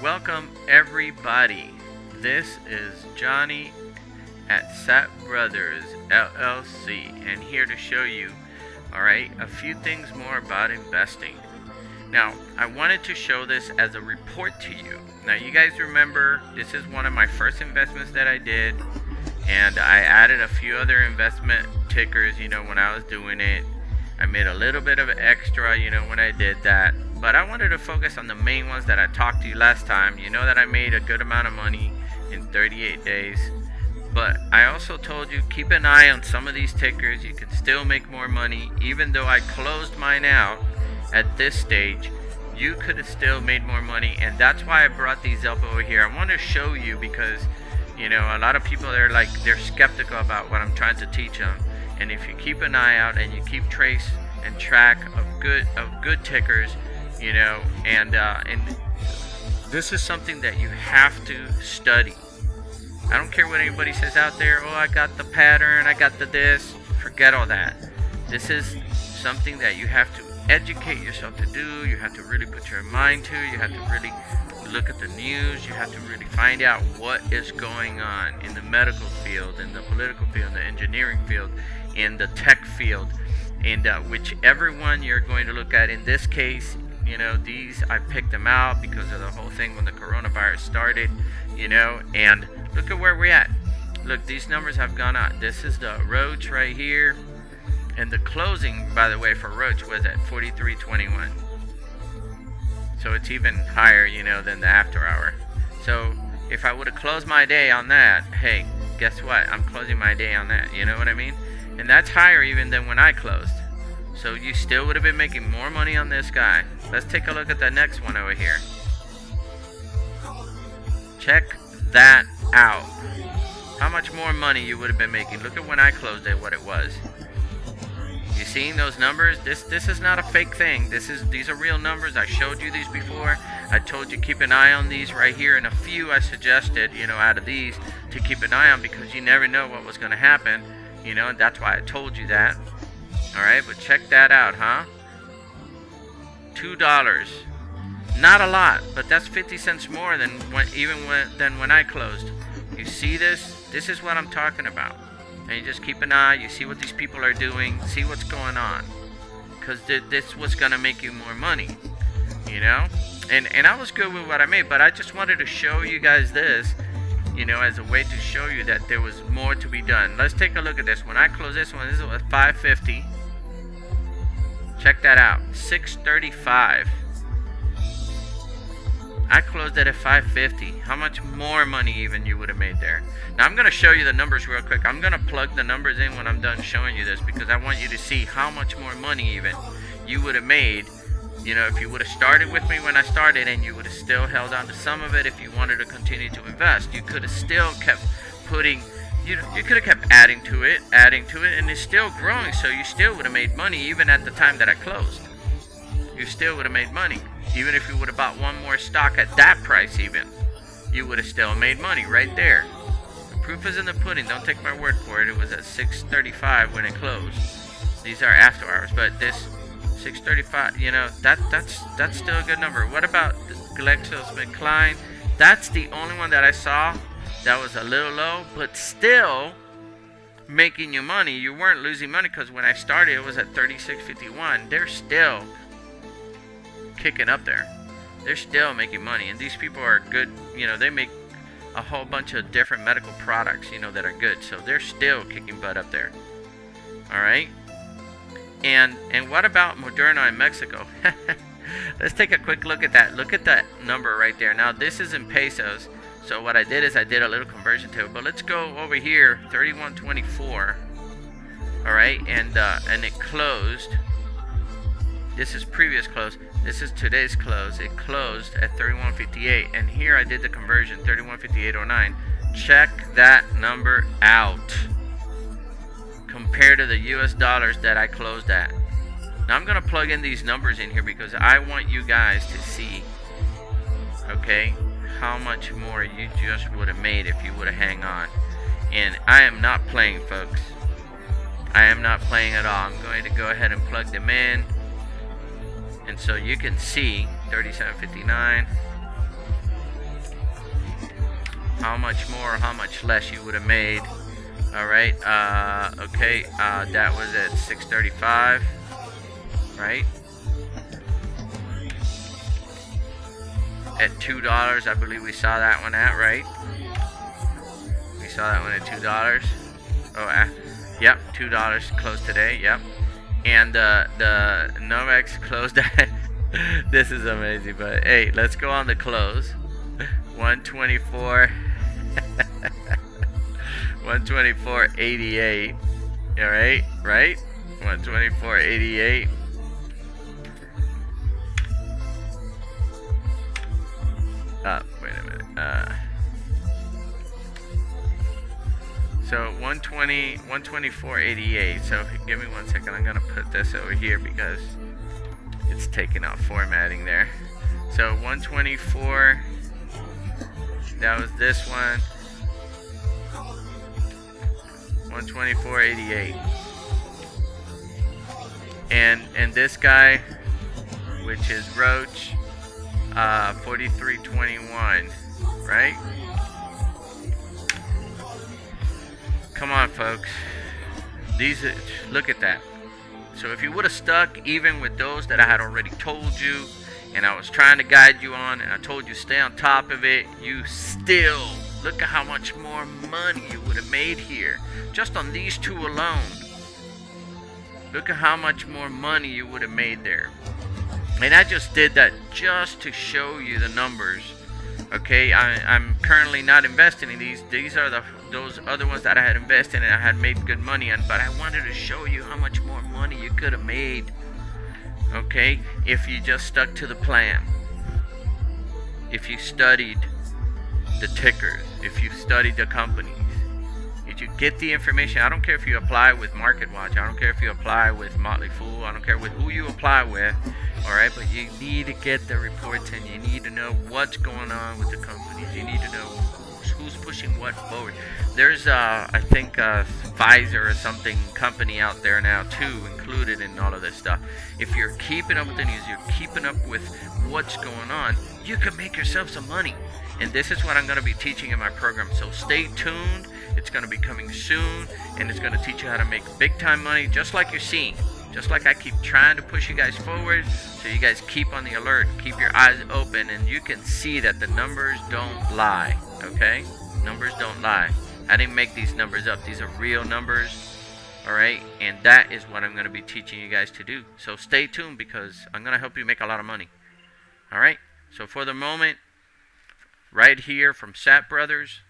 Welcome everybody. This is Johnny at Satbrothers LLC and here to show you, alright, a few things more about investing. Now, I wanted to show this as a report to you. Now, you guys remember this is one of my first investments that I did, and I added a few other investment tickers, when I was doing it. I made a little bit of extra, when I did that. But I wanted to focus on the main ones that I talked to you last time. You know that I made a good amount of money in 38 days. But I also told you, keep an eye on some of these tickers. You can still make more money. Even though I closed mine out at this stage, you could have still made more money. And that's why I brought these up over here. I want to show you because, a lot of people, they're skeptical about what I'm trying to teach them. And if you keep an eye out and you keep trace and track of good tickers, and this is something that you have to study. I don't care what anybody says out there. Oh, I got the pattern, I got the this. Forget all that. This is something that you have to educate yourself to do. You have to really put your mind to. You have to really look at the news. You have to really find out what is going on in the medical field, in the political field, in the engineering field, in the tech field, and whichever one you're going to look at. In this case, these, I picked them out because of the whole thing when the coronavirus started, and look at where we're at. Look, these numbers have gone up. This is the Roach right here, and the closing, by the way, for Roach was at 43.21. So it's even higher, than the after hour. So if I would have closed my day on that, hey, guess what? I'm closing my day on that. You know what I mean? And that's higher even than when I closed. So you still would have been making more money on this guy. Let's take a look at the next one over here. Check that out. How much more money you would have been making. Look at when I closed it, what it was. You seeing those numbers? This is not a fake thing. These are real numbers. I showed you these before. I told you keep an eye on these right here, and a few I suggested, out of these to keep an eye on because you never know what was going to happen, and that's why I told you that. All right, but check that out, huh? $2. Not a lot, but that's 50 cents more than when I closed. You see this? This is what I'm talking about. And you just keep an eye. You see what these people are doing. See what's going on. Because this was going to make you more money. And I was good with what I made. But I just wanted to show you guys this, as a way to show you that there was more to be done. Let's take a look at this. When I close this one, this was $5.50. Check that out. $6.35. I closed it at $5.50. How much more money even you would have made there? Now I'm going to show you the numbers real quick. I'm going to plug the numbers in when I'm done showing you this because I want you to see how much more money even you would have made, if you would have started with me when I started, and you would have still held on to some of it. If you wanted to continue to invest, you could have still kept putting, you could have kept adding to it, and it's still growing. So you still would have made money even at the time that I closed. You still would have made money. Even if you would have bought one more stock at that price even, you would have still made money right there. The proof is in the pudding. Don't take my word for it. It was at $6.35 when it closed. These are after hours, but this $6.35, that's still a good number. What about GlaxoSmithKline? That's the only one that I saw that was a little low, but still making you money. You weren't losing money because when I started, it was at $36.51. They're still kicking up there. They're still making money, and these people are good. They make a whole bunch of different medical products, that are good. So they're still kicking butt up there. All right. And what about Moderna in Mexico? Let's take a quick look at that. Look at that number right there. Now this is in pesos. So what I did is I did a little conversion table. But let's go over here, 31.24. All right, and it closed. This is previous close. This is today's close. It closed at 31.58, and here I did the conversion, 31.5809. Check that number out compared to the US dollars that I closed at. Now I'm going to plug in these numbers in here because I want you guys to see, okay, how much more you just would have made if you would have hang on. And I am not playing, folks. I am not playing at all. I'm going to go ahead and plug them in. And so you can see 37.59, how much more, how much less you would have made. All right. Okay. That was at 635. Right. At $2, I believe we saw that one at, right? We saw that one at $2. Oh, yep, $2 closed today. Yep. And the Nomex closed at. This is amazing, but hey, let's go on the close. 124. 124.88. All right, right? 124.88. Wait a minute. So 124.88. So give me 1 second. I'm gonna put this over here because it's taking off formatting there. So 124. That was this one. 124.88. And this guy, which is Roach, 43.21, right? Come on, folks. Look at that. So if you would have stuck even with those that I had already told you, and I was trying to guide you on, and I told you stay on top of it, you still look at how much more money you would have made here just on these two alone. Look at how much more money you would have made there. And I just did that just to show you the numbers. Okay, I'm currently not investing in these. These are those other ones that I had invested in and I had made good money on, but I wanted to show you how much more money you could have made. Okay, if you just stuck to the plan. If you studied the tickers, if you studied the companies, if you get the information. I don't care if you apply with Market Watch, I don't care if you apply with Motley Fool, I don't care with who you apply with. Alright, but you need to get the reports and you need to know what's going on with the companies. You need to know who's pushing what forward. There's I think Pfizer or something company out there now too included in all of this stuff. If you're keeping up with the news, you're keeping up with what's going on, you can make yourself some money. And this is what I'm going to be teaching in my program. So stay tuned. It's going to be coming soon, and it's going to teach you how to make big time money, just like you're seeing. Just like I keep trying to push you guys forward, so you guys keep on the alert, keep your eyes open, and you can see that the numbers don't lie, okay? Numbers don't lie. I didn't make these numbers up. These are real numbers, all right? And that is what I'm going to be teaching you guys to do. So stay tuned because I'm going to help you make a lot of money, all right? So for the moment, right here from Satbrothers,